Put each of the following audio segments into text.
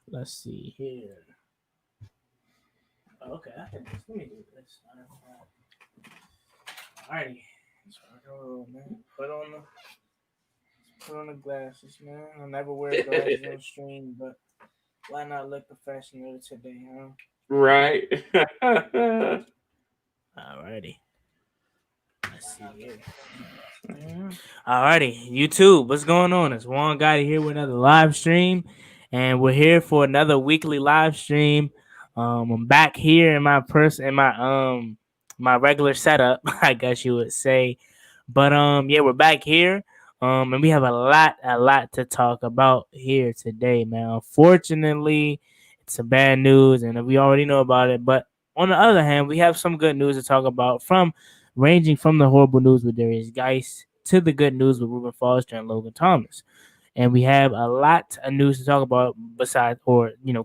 Let's see here. Okay, let me do this. Alrighty. Man. Put on the glasses, man. I never wear glasses on stream, but why not look professional today, huh? Right. Alrighty. Let's see here. Alrighty, YouTube, what's going on? It's Juan Gotti here with another live stream, and we're here for another weekly live stream. I'm back here in my regular setup, I guess you would say. But yeah, we're back here. And we have a lot to talk about here today, man. Unfortunately, it's some bad news, and we already know about it. But on the other hand, we have some good news to talk about, from ranging from the horrible news with Darius Guice to the good news with Reuben Foster and Logan Thomas. And we have a lot of news to talk about besides,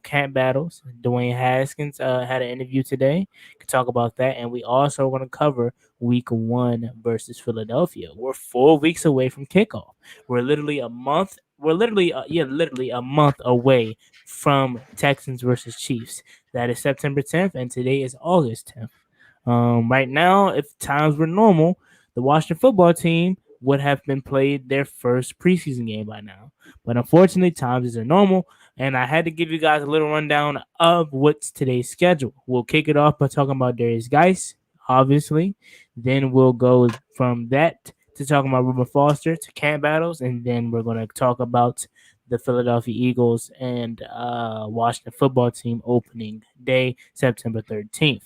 camp battles. Dwayne Haskins had an interview today. Could talk about that. And we also want to cover week 1 versus Philadelphia. We're 4 weeks away from kickoff. We're literally a month. Literally a month away from Texans versus Chiefs. That is September 10th, and today is August 10th. Right now, if times were normal, the Washington football team would have been played their first preseason game by now. But unfortunately, times isn't normal, and I had to give you guys a little rundown of what's today's schedule. We'll kick it off by talking about Darius Guice, obviously. Then we'll go from that to talking about Reuben Foster to camp battles, and then we're going to talk about the Philadelphia Eagles and Washington football team opening day, September 13th.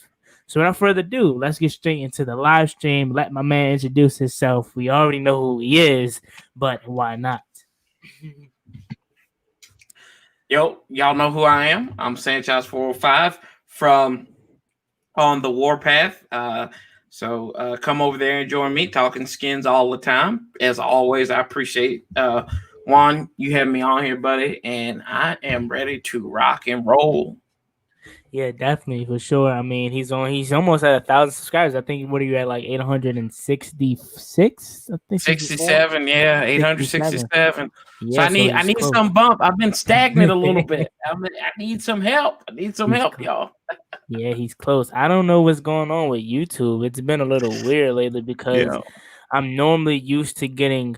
So without further ado, let's get straight into the live stream. Let my man introduce himself. We already know who he is, but why not? Yo, y'all know who I am. I'm Sanchez 405 from on the Warpath. So come over there and join me, talking skins all the time. As always, I appreciate Juan, you have me on here, buddy, and I am ready to rock and roll. Yeah, definitely, for sure. I mean, he's almost at 1,000 subscribers. I think, what are you at, like 866? I think 67, yeah, 867. So Yeah, I need close. some bump. I've been stagnant a little bit. I need some help. Y'all. Yeah, he's close. I don't know what's going on with YouTube. It's been a little weird lately because I'm normally used to getting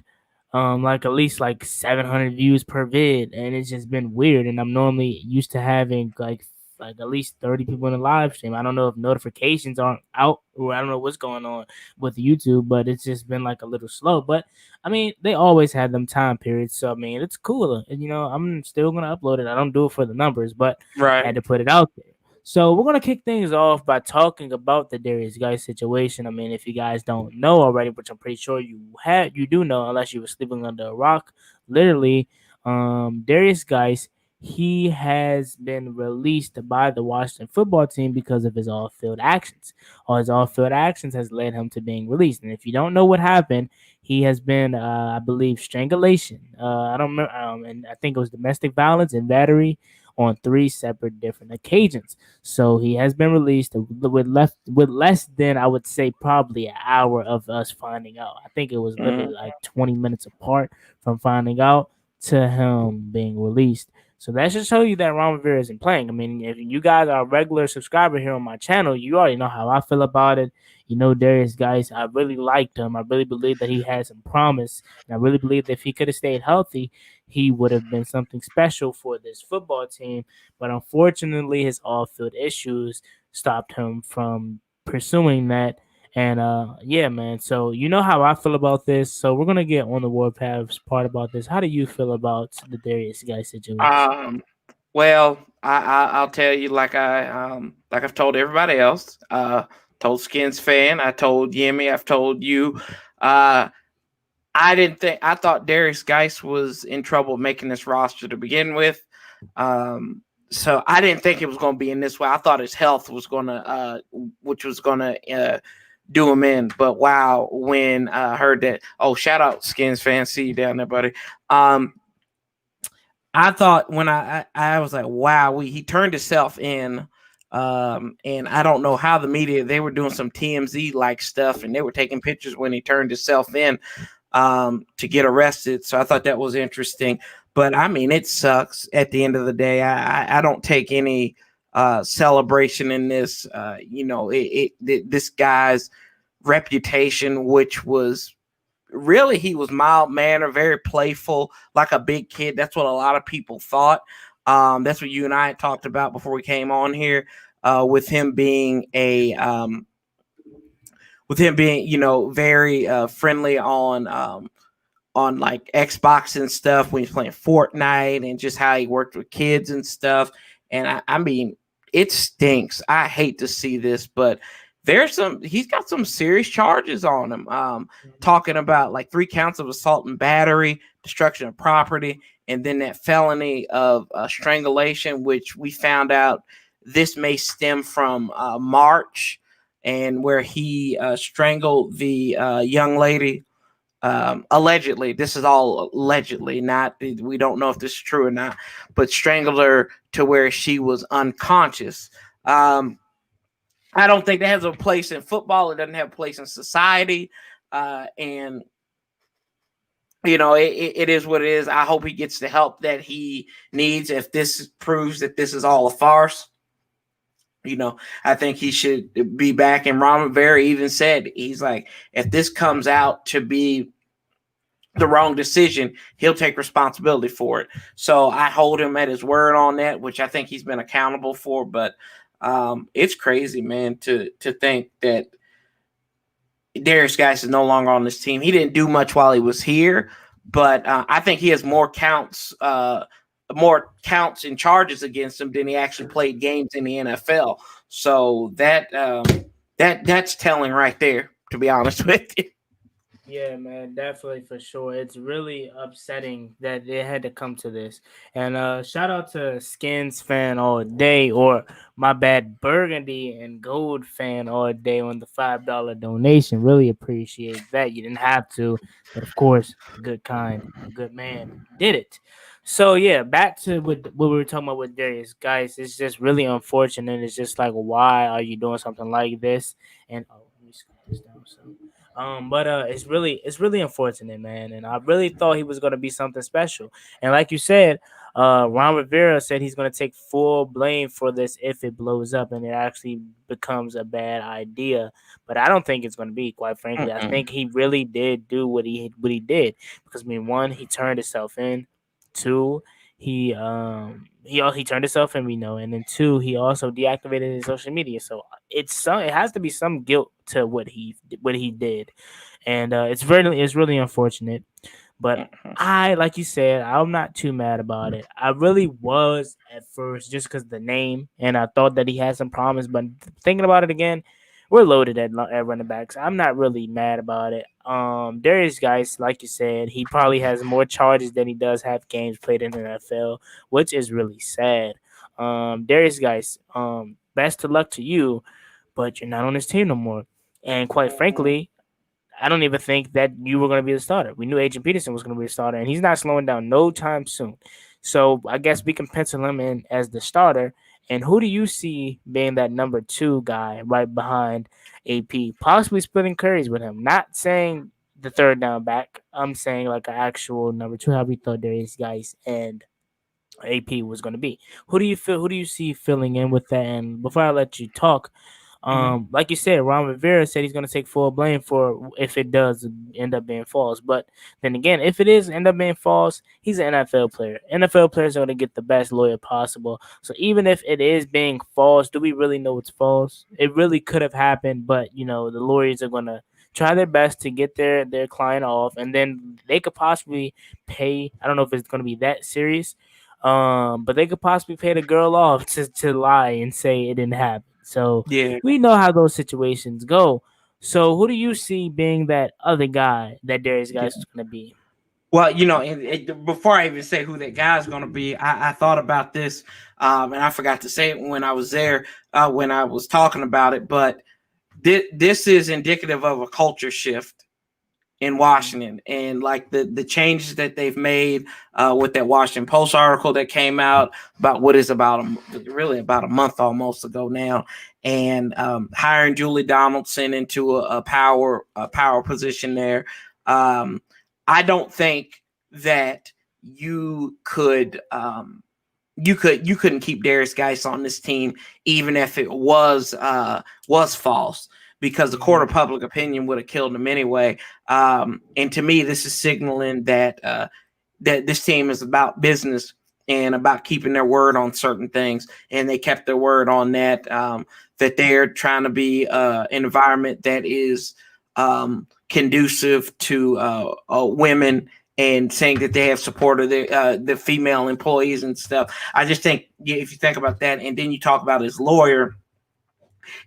like at least like 700 views per vid, and it's just been weird. And I'm normally used to having like at least 30 people in the live stream. I don't know if notifications aren't out, or I don't know what's going on with YouTube, but it's just been like a little slow. But I mean, they always had them time periods, so I mean, it's cool. I'm still gonna upload it. I don't do it for the numbers, but I had to put it out there. So we're gonna kick things off by talking about the Darius Guice situation. I mean, if you guys don't know already, which I'm pretty sure you do know, unless you were sleeping under a rock. Literally, Darius Guice, he has been released by the Washington football team because of his off-field actions. All his off-field actions has led him to being released. And if you don't know what happened, he has been, I believe, strangulation. I don't remember, and I think it was domestic violence and battery on 3 separate different occasions. So he has been released with less than, I would say, probably an hour of us finding out. I think it was literally like 20 minutes apart from finding out to him being released. So that should show you that Ron Rivera isn't playing. I mean, if you guys are a regular subscriber here on my channel, you already know how I feel about it. You know, Darius Guice, I really liked him. I really believe that he had some promise. And I really believe that if he could have stayed healthy, he would have been something special for this football team. But unfortunately, his off-field issues stopped him from pursuing that. And yeah, man. So you know how I feel about this. So we're gonna get on the Warpath's part about this. How do you feel about the Darius Guice situation? Well, I'll tell you, like I've told everybody else. Told Skins fan. I told Yemi. I've told you. I thought Darius Guice was in trouble making this roster to begin with. So I didn't think it was going to be in this way. I thought his health was going to, which was going to do him in. But wow, when I heard that, shout out Skins fan, see you down there, buddy. I thought when I was like, wow, he turned himself in And I don't know how the media, they were doing some TMZ like stuff, and they were taking pictures when he turned himself in to get arrested. So I thought that was interesting. But I mean, it sucks at the end of the day. I don't take any celebration in this. This guy's reputation, which was really, he was mild mannered, very playful, like a big kid. That's what a lot of people thought. That's what you and I had talked about before we came on here, with him being very friendly on like Xbox and stuff when he's playing Fortnite, and just how he worked with kids and stuff. And I mean, it stinks. I hate to see this, but he's got some serious charges on him. Talking about like 3 counts of assault and battery, destruction of property, and then that felony of strangulation, which we found out this may stem from March, and where he strangled the young lady. Allegedly, this is all allegedly, not, we don't know if this is true or not, but strangled her to where she was unconscious. I don't think that has a place in football. It doesn't have a place in society. And it is what it is. I hope he gets the help that he needs. If this proves that this is all a farce, I think he should be back. And Ron Rivera even said, he's like, if this comes out to be the wrong decision, he'll take responsibility for it. So I hold him at his word on that, which I think he's been accountable for. But it's crazy, man, to think that Darius Guice is no longer on this team. He didn't do much while he was here, but I think he has more counts and charges against him than he actually played games in the NFL. So that's telling right there, to be honest with you. Yeah, man, definitely, for sure. It's really upsetting that it had to come to this. And shout out to Skins fan all day, or my bad, Burgundy and Gold fan all day on the $5 donation. Really appreciate that. You didn't have to, but of course, the good kind, a good man did it. So yeah, back to what we were talking about with Darius, guys. It's just really unfortunate. It's just like, why are you doing something like this? And let me scroll this down. But it's really unfortunate, man. And I really thought he was gonna be something special. And like you said, Ron Rivera said he's gonna take full blame for this if it blows up and it actually becomes a bad idea. But I don't think it's gonna be. Quite frankly, I think he really did do what he did, because I mean, one, he turned himself in. Two, he turned himself in, we know, and then two, he also deactivated his social media. So it has to be some guilt to what he did, and it's really unfortunate. But like you said, I'm not too mad about it. I really was at first, just because the name, and I thought that he had some promise. But thinking about it again, we're loaded at running backs. I'm not really mad about it. Darius Guice, like you said, he probably has more charges than he does have games played in the NFL, which is really sad. Darius Guice, best of luck to you, but you're not on this team no more. And quite frankly, I don't even think that you were going to be the starter. We knew Adrian Peterson was going to be the starter, and he's not slowing down no time soon. So I guess we can pencil him in as the starter. And who do you see being that number 2 guy right behind AP? Possibly splitting carries with him. Not saying the third down back. I'm saying like an actual number 2. How we thought Darius Guice and AP was going to be. Who do you feel? Who do you see filling in with that? And before I let you talk, like you said, Ron Rivera said he's going to take full blame for if it does end up being false. But then again, if it is end up being false, he's an NFL player. NFL players are going to get the best lawyer possible. So even if it is being false, do we really know it's false? It really could have happened, but the lawyers are going to try their best to get their client off, and then they could possibly pay. I don't know if it's going to be that serious, but they could possibly pay the girl off to lie and say it didn't happen. So Yeah. we know how those situations go. So who do you see being that other guy that Darius Guice is going to be? Well, before I even say who that guy is going to be, I thought about this, and I forgot to say it when I was there, when I was talking about it. But this is indicative of a culture shift. in Washington, and like the changes that they've made with that Washington Post article that came out about what is about really about a month almost ago now, and hiring Julie Donaldson into a power position there. I don't think that you could you couldn't keep Darius Guice on this team even if it was false, because the court of public opinion would have killed him anyway. And to me, this is signaling that that this team is about business and about keeping their word on certain things, and they kept their word on that. That they're trying to be an environment that is conducive to women, and saying that they have support of the female employees and stuff. I just think if you think about that, and then you talk about his lawyer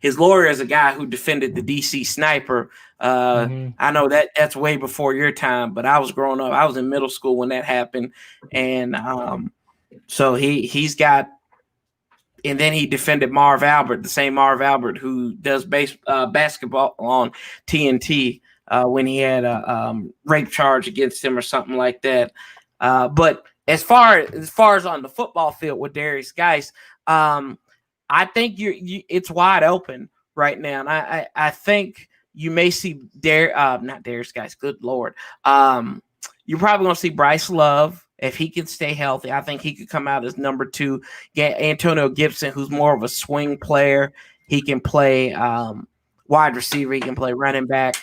is a guy who defended the DC sniper. I know that's way before your time, but I was growing up. I was in middle school when that happened, and so he's got. And then he defended Marv Albert, the same Marv Albert who does basketball on TNT. When he had a rape charge against him or something like that. But as far as on the football field with Darius Guice, I think it's wide open right now, and I think you may see not Darius Guice. Good Lord, you're probably going to see Bryce Love. If he can stay healthy, I think he could come out as number 2. Antonio Gibson, who's more of a swing player, he can play wide receiver. He can play running back.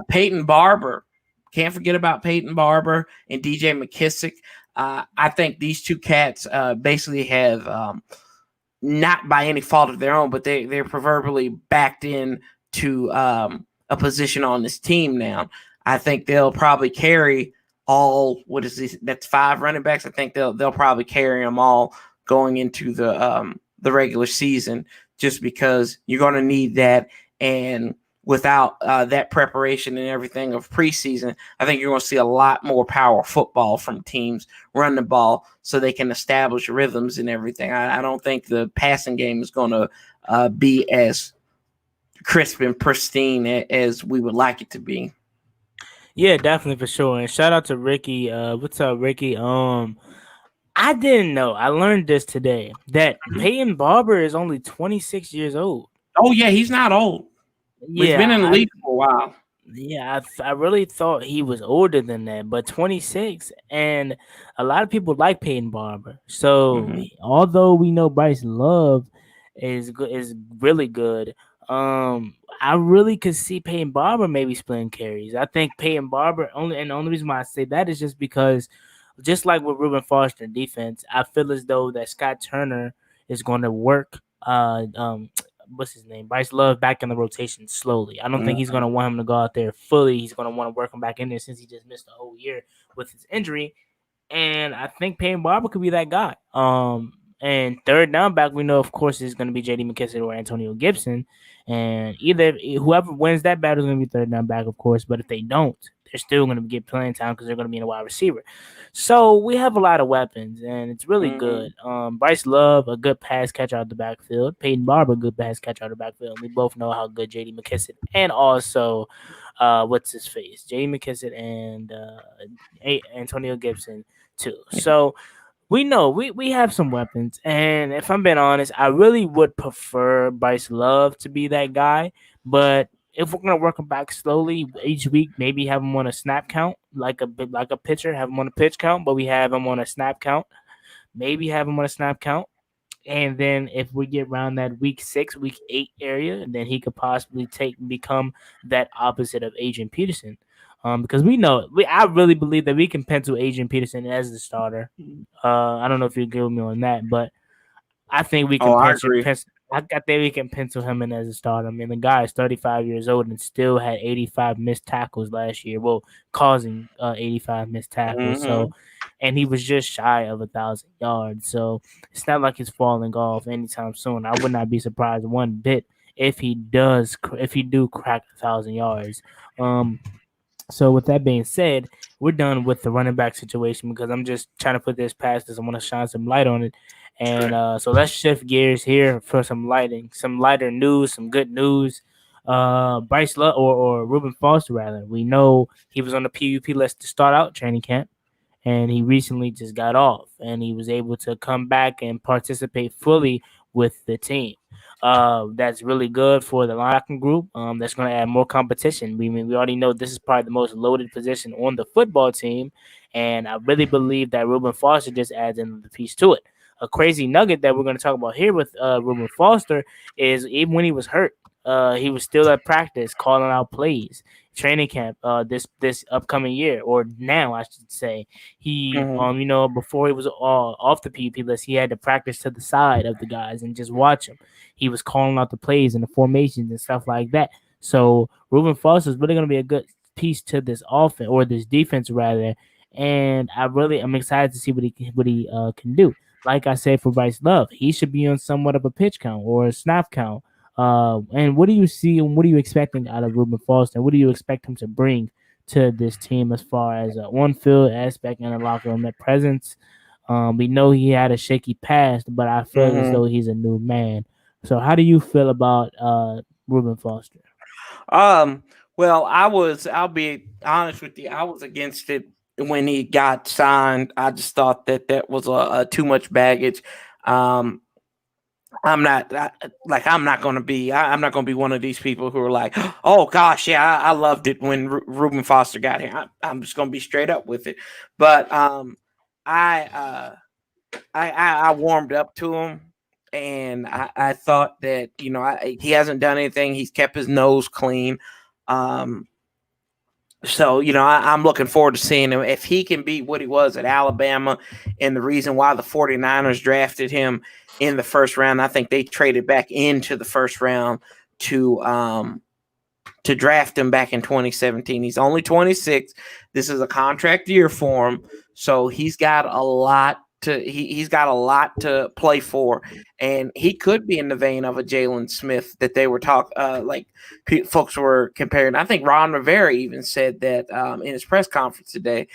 Peyton Barber, can't forget about Peyton Barber and DJ McKissick. I think these two cats basically have, not by any fault of their own, but they're proverbially backed in to a position on this team now. I think they'll probably carry all, what is this? That's 5 running backs. I think they'll probably carry them all going into the regular season, just because you're going to need that. And without that preparation and everything of preseason, I think you're going to see a lot more power football from teams run the ball so they can establish rhythms and everything. I don't think the passing game is going to be as crisp and pristine as we would like it to be. Yeah, definitely, for sure. And shout out to Ricky. What's up, Ricky? I didn't know. I learned this today that Peyton Barber is only 26 years old. Oh yeah, he's not old. Yeah, he's been in the league for a while. Yeah, I really thought he was older than that, but 26, and a lot of people like Peyton Barber. So although we know Bryce Love is really good, I really could see Peyton Barber maybe splitting carries. I think Peyton Barber the only reason why I say that is just because, just like with Reuben Foster in defense, I feel as though that Scott Turner is going to work. What's his name? Bryce Love back in the rotation slowly. I don't think he's going to want him to go out there fully. He's going to want to work him back in there since he just missed the whole year with his injury. And I think Peyton Barber could be that guy. And third down back, we know, of course, is going to be J.D. McKissick or Antonio Gibson. And either whoever wins that battle is going to be third down back, of course. But if they don't, they're still going to get playing time because they're going to be in a wide receiver. So we have a lot of weapons, and it's really good. Bryce Love, a good pass catcher out of the backfield. Peyton Barber, a good pass catcher out of the backfield. We both know how good J.D. McKissick and also what's his face? J.D. McKissick and Antonio Gibson too. So we know we have some weapons, and if I'm being honest, I really would prefer Bryce Love to be that guy. But if we're gonna work him back slowly each week, maybe have him on a snap count, like a pitcher, have him on a pitch count, but we have him on a snap count. Maybe have him on a snap count, and then if we get around that week 6, week 8 area, then he could possibly become that opposite of Adrian Peterson. Because I really believe that we can pencil Adrian Peterson as the starter. I don't know if you agree with me on that, but I think we can I think we can pencil him in as a starter. I mean, the guy is 35 years old and still had 85 missed tackles last year. Well, causing 85 missed tackles. So, and he was just shy of 1,000 yards. So it's not like he's falling off anytime soon. I would not be surprised one bit if he do crack 1,000 yards. So with that being said, we're done with the running back situation because I'm just trying to put this past this. I want to shine some light on it. And so let's shift gears here for some lighter news, some good news. Bryce Love or Reuben Foster rather. We know he was on the PUP list to start out training camp, and he recently just got off, and he was able to come back and participate fully with the team. That's really good for the linebacking group. That's going to add more competition. We already know this is probably the most loaded position on the football team, and I really believe that Reuben Foster just adds another piece to it. A crazy nugget that we're going to talk about here with Reuben Foster is even when he was hurt, he was still at practice calling out plays. Training camp this upcoming year, or now I should say, he Mm-hmm. before he was off the PUP list, he had to practice to the side of the guys and just watch them. He was calling out the plays and the formations and stuff like that. So Reuben Foster is really going to be a good piece to this offense, or this defense rather. And I'm excited to see what he can do. Like I said for Bryce Love, he should be on somewhat of a pitch count or a snap count. And what do you see and what are you expecting out of Reuben Foster? What do you expect him to bring to this team as far as on field aspect and a locker room presence? We know he had a shaky past, but I feel as Mm-hmm. though he's a new man. So, how do you feel about Reuben Foster? Um, well, I'll be honest with you, I was against it when he got signed. I just thought that that was a too much baggage. Um, I'm not going to be I'm not going to be one of these people who are like, oh gosh, yeah, I loved it when Reuben Foster got here. I'm just going to be straight up with it. But I, uh, I warmed up to him, and I thought that he hasn't done anything. He's kept his nose clean. Um, so, I'm looking forward to seeing him. If he can be what he was at Alabama, and the reason why the 49ers drafted him in the first round, I think they traded back into the first round to draft him back in 2017. He's only 26. This is a contract year for him, so he's got a lot he's got a lot to play for, and he could be in the vein of a Jalen Smith that they were folks were comparing. I think Ron Rivera even said that in his press conference today.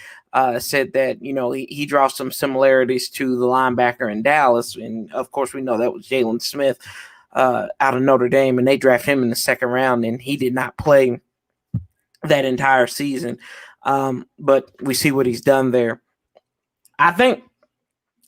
Said that he draws some similarities to the linebacker in Dallas, and of course we know that was Jalen Smith out of Notre Dame, and they draft him in the second round, and he did not play that entire season. But we see what he's done there. I think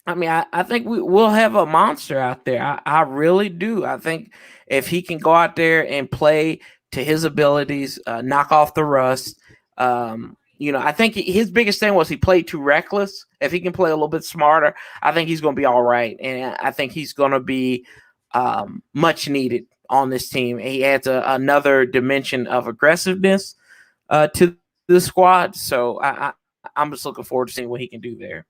I think we'll have a monster out there. I really do. I think if he can go out there and play to his abilities, knock off the rust. I think his biggest thing was he played too reckless. If he can play a little bit smarter, I think he's going to be all right. And I think he's going to be much needed on this team. He adds another dimension of aggressiveness to the squad. So I'm just looking forward to seeing what he can do there.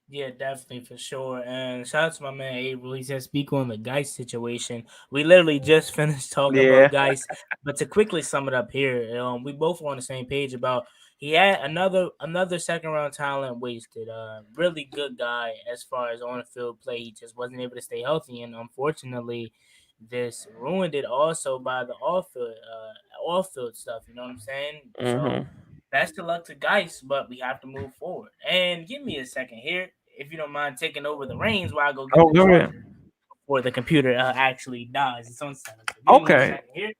Yeah, definitely for sure. And shout out to my man April. He said speak on the Guice situation. We literally just finished talking Yeah. about Guice, but to quickly sum it up here, we both were on the same page about he had another second round talent wasted. Really good guy as far as on the field play. He just wasn't able to stay healthy, and unfortunately, this ruined it also by the off field stuff. You know what I'm saying? So Mm-hmm. best of luck to Geis, but we have to move forward. And give me a second here, if you don't mind taking over the reins while I go get Oh, the go ahead. charger before the computer actually dies its own setting. So give me 1 Okay. second here.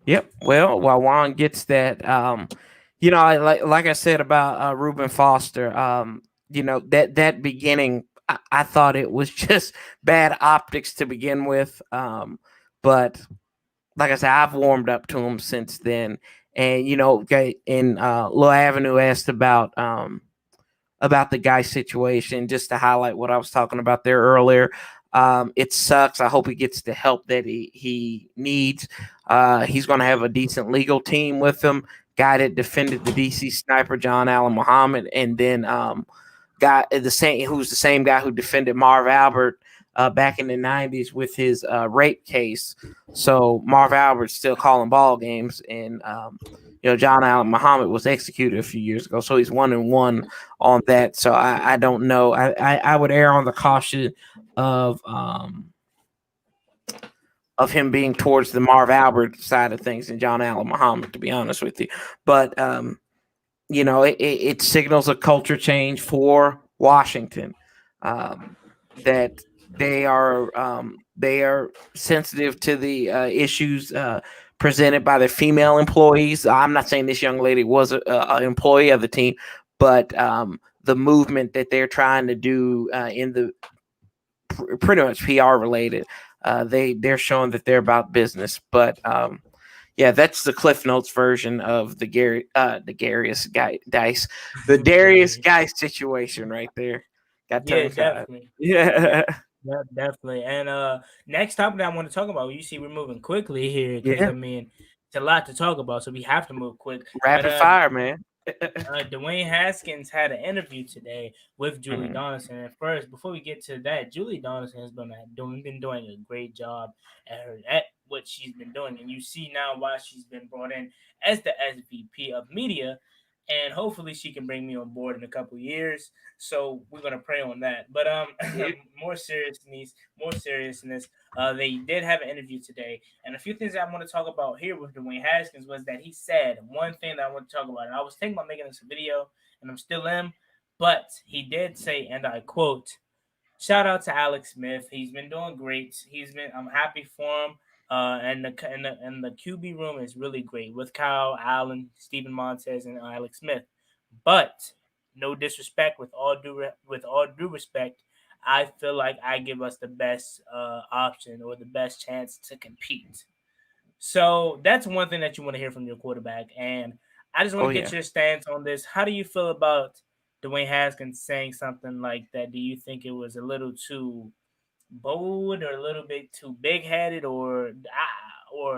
Yep. Well, while Juan gets that, like I said about Reuben Foster, that beginning, I thought it was just bad optics to begin with. But like I said, I've warmed up to him since then. And and Lil Avenue asked about the guy situation, just to highlight what I was talking about there earlier. It sucks. I hope he gets the help that he needs. He's going to have a decent legal team with him. Guy that defended the DC sniper, John Allen Muhammad, and then who's the same guy who defended Marv Albert back in the 90s with his rape case. So Marv Albert's still calling ball games, and John Allen Muhammad was executed a few years ago, so he's 1-1 on that. So I don't know. I would err on the caution of him being towards the Marv Albert side of things and John Allen Muhammad, to be honest with you. But it signals a culture change for Washington, that they are sensitive to the issues presented by their female employees. I'm not saying this young lady was an employee of the team, but the movement that they're trying to do in the pretty much PR related, they're showing that they're about business. But yeah, that's the Cliff Notes version of the Darius Guice situation right there. Got Yeah, tongue tied. definitely. Yeah, Yeah, definitely. And next topic that I want to talk about, you see, we're moving quickly here because yeah. I mean, it's a lot to talk about, so we have to move quick. But Rapid fire, man. Dwayne Haskins had an interview today with Julie Mhm. Donaldson. And first, before we get to that, Julie Donaldson has been doing a great job at what she's been doing, and you see now why she's been brought in as the SVP of media, and hopefully she can bring me on board in a couple years. So we're gonna pray on that. But Yeah, more seriousness. They did have an interview today, and a few things that I want to talk about here with Dwayne Haskins was that he said one thing that I want to talk about, and I was thinking about making this a video, and I'm still in, but he did say, and I quote, "Shout out to Alex Smith. He's been doing great. I'm happy for him. And the QB room is really great with Kyle Allen, Stephen Montez, and Alex Smith. But no disrespect, with all due respect, I feel like I give us the best option or the best chance to compete. So that's one thing that you want to hear from your quarterback. And I just want oh to get yeah. your stance on this. How do you feel about Dwayne Haskins saying something like that? Do you think it was a little too bold or a little bit too big headed, or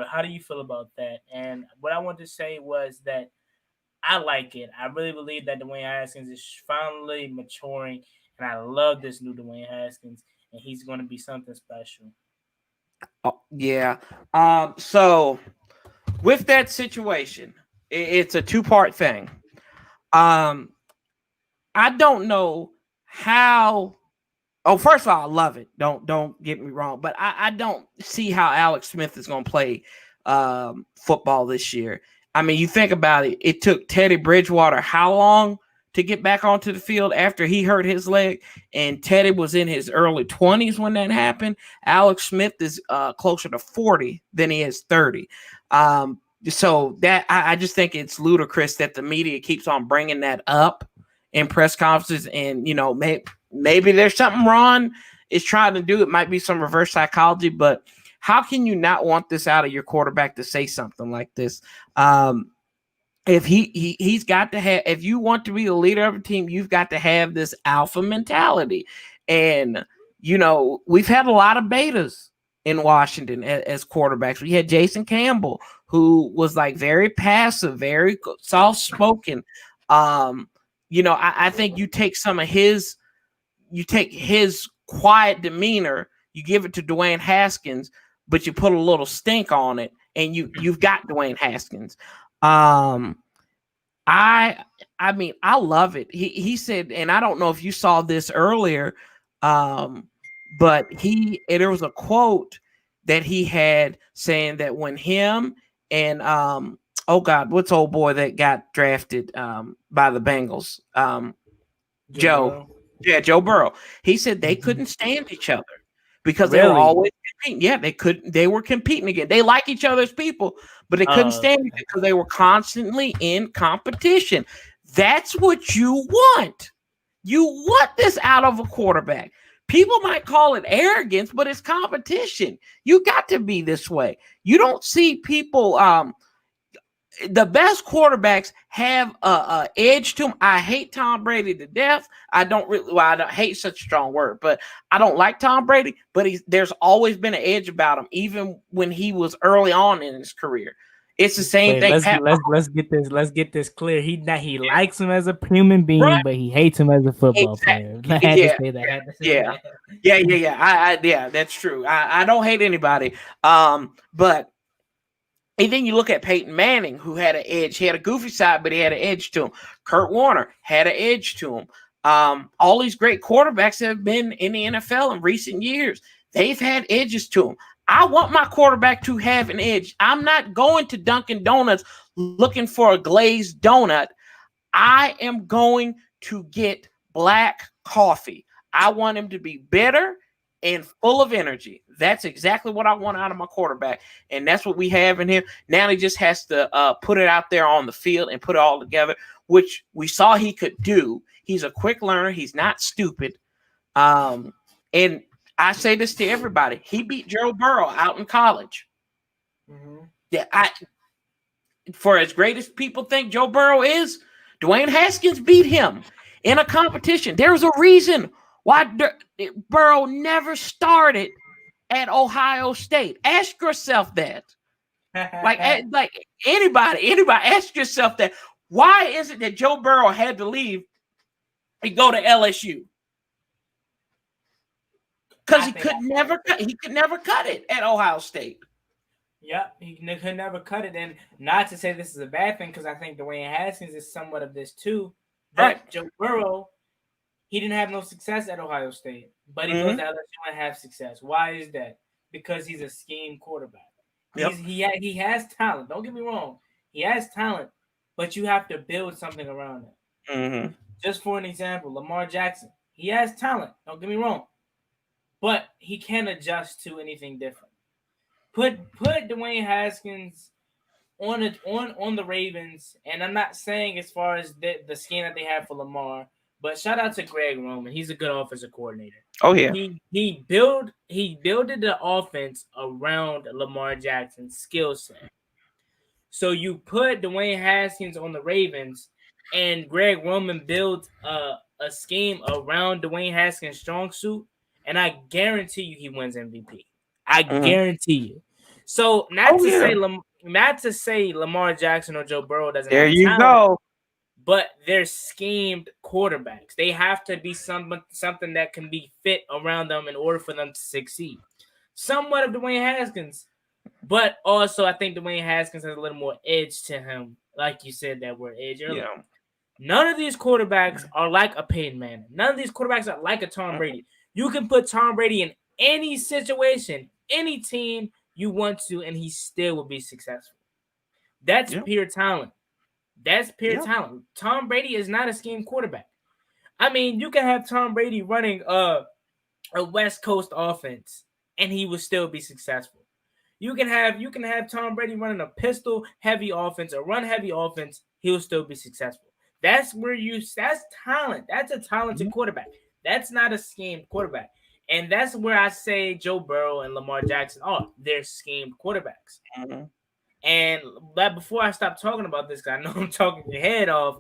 how do you feel about that? And what I wanted to say was that I like it. I really believe that Dwayne Haskins is finally maturing, and I love this new Dwayne Haskins, and he's going to be something special. Oh, yeah. So with that situation, it's a two-part thing. Um, I don't know how. Oh, first of all, I love it. Don't get me wrong, but I don't see how Alex Smith is going to play football this year. I mean, you think about it. It took Teddy Bridgewater how long to get back onto the field after he hurt his leg? And Teddy was in his early 20s when that happened. Alex Smith is closer to 40 than he is 30. So that I just think it's ludicrous that the media keeps on bringing that up in press conferences, and maybe there's something Ron is trying to do. It might be some reverse psychology, but how can you not want this out of your quarterback to say something like this? If he's got to have, if you want to be the leader of a team, you've got to have this alpha mentality. And we've had a lot of betas in Washington as quarterbacks. We had Jason Campbell, who was like very passive, very soft spoken. I think you take his quiet demeanor, you give it to Dwayne Haskins, but you put a little stink on it, and you've got Dwayne Haskins. I mean, I love it. He said, and I don't know if you saw this earlier, but there was a quote that he had saying that when him and oh God, what's old boy that got drafted by the Bengals? Joe Joe. Burrow. Yeah, Joe Burrow. He said they Mm-hmm. couldn't stand each other because they were Really? always competing. Yeah, they were competing again. They like each other's people, but they couldn't stand it because they were constantly in competition. That's what you want. You want this out of a quarterback. People might call it arrogance, but it's competition. You got to be this way. You don't see people the best quarterbacks have a edge to them. I hate Tom Brady to death. I don't hate such a strong word, but I don't like Tom Brady, but there's always been an edge about him, even when he was early on in his career. It's the same Wait, thing. let's get this clear. He likes him as a human being, Right. but he hates him as a football player. I had to say that. I had to say that. Yeah. That's true. I don't hate anybody. But and then you look at Peyton Manning, who had an edge. He had a goofy side, but he had an edge to him. Kurt Warner had an edge to him. All these great quarterbacks that have been in the NFL in recent years, they've had edges to them. I want my quarterback to have an edge. I'm not going to Dunkin' Donuts looking for a glazed donut. I am going to get black coffee. I want him to be bitter and full of energy. That's exactly what I want out of my quarterback, and that's what we have in him. Now he just has to put it out there on the field and put it all together, which we saw he could do. He's a quick learner. He's not stupid. And I say this to everybody: he beat Joe Burrow out in college. Mm-hmm. Yeah, for as great as people think Joe Burrow is, Dwayne Haskins beat him in a competition. There's a reason why Burrow never started at Ohio State. Ask yourself that. like anybody, ask yourself that. Why is it that Joe Burrow had to leave and go to LSU? Because he could never cut it at Ohio State. Yep, he could never cut it. And not to say this is a bad thing, because I think Dwayne Haskins is somewhat of this too. But right. Joe Burrow, he didn't have no success at Ohio State, but he goes to LSU and have success. Why is that? Because he's a scheme quarterback. Yep. He has talent. Don't get me wrong. He has talent, but you have to build something around it. Mm-hmm. Just for an example, Lamar Jackson. He has talent. Don't get me wrong. But he can't adjust to anything different. Put Dwayne Haskins on the Ravens, and I'm not saying as far as the scheme that they have for Lamar, but shout out to Greg Roman. He's a good offensive coordinator. Oh yeah. He builded the offense around Lamar Jackson's skill set. So you put Dwayne Haskins on the Ravens, and Greg Roman built a scheme around Dwayne Haskins' strong suit, and I guarantee you he wins MVP. I guarantee you. So not to say Lamar Jackson or Joe Burrow doesn't have talent, go. But they're schemed quarterbacks. They have to be something that can be fit around them in order for them to succeed. Somewhat of Dwayne Haskins, but also I think Dwayne Haskins has a little more edge to him. Like you said, that word edge earlier. Yeah. None of these quarterbacks are like a Peyton Manning. None of these quarterbacks are like a Tom Brady. You can put Tom Brady in any situation, any team you want to, and he still will be successful. That's pure talent. That's pure talent. Tom Brady is not a scheme quarterback. I mean, you can have Tom Brady running a West Coast offense, and he will still be successful. You can have Tom Brady running a pistol heavy offense, a run heavy offense. He'll still be successful. That's talent. That's a talented quarterback. That's not a schemed quarterback. And that's where I say Joe Burrow and Lamar Jackson they're schemed quarterbacks. Mm-hmm. And before I stop talking about this, because I know I'm talking your head off,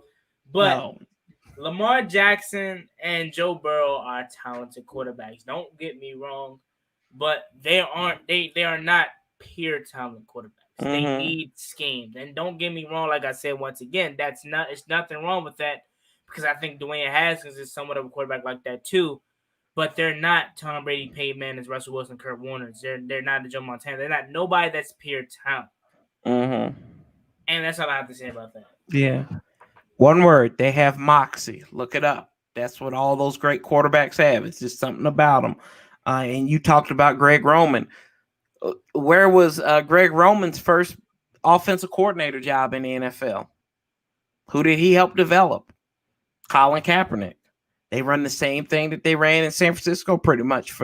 but Lamar Jackson and Joe Burrow are talented quarterbacks. Don't get me wrong, but they are not pure talent quarterbacks. Mm-hmm. They need schemes. And don't get me wrong, like I said once again, it's nothing wrong with that, because I think Dwayne Haskins is somewhat of a quarterback like that too. But they're not Tom Brady, Peyton Manning, Russell Wilson, Kurt Warner. They're not the Joe Montana. They're not nobody that's pure talent. Mm-hmm. And that's all I have to say about that. Yeah. One word. They have moxie. Look it up. That's what all those great quarterbacks have. It's just something about them. And you talked about Greg Roman. Where was Greg Roman's first offensive coordinator job in the NFL? Who did he help develop? Colin Kaepernick. They run the same thing that they ran in San Francisco pretty much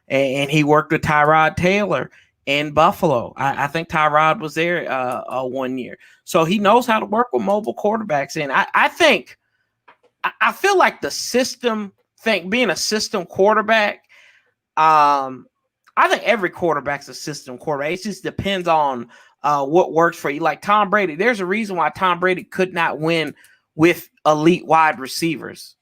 and he worked with Tyrod Taylor in Buffalo. I think Tyrod was there 1 year. So he knows how to work with mobile quarterbacks. And I feel like the system thing, being a system quarterback, I think every quarterback's a system quarterback. It just depends on what works for you. Like Tom Brady, there's a reason why Tom Brady could not win with elite wide receivers.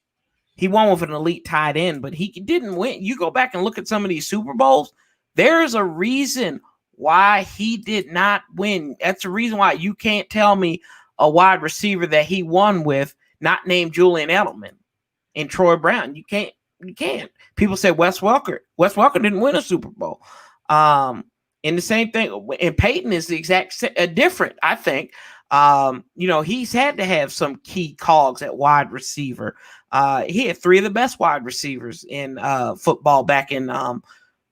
He won with an elite tight end, but he didn't win. You go back and look at some of these Super Bowls, there's a reason why he did not win. That's the reason why you can't tell me a wide receiver that he won with not named Julian Edelman and Troy Brown. You can't. People say Wes Welker. Wes Welker didn't win a Super Bowl. And the same thing, and Peyton is the exact different, I think. He's had to have some key cogs at wide receiver. He had three of the best wide receivers in football back in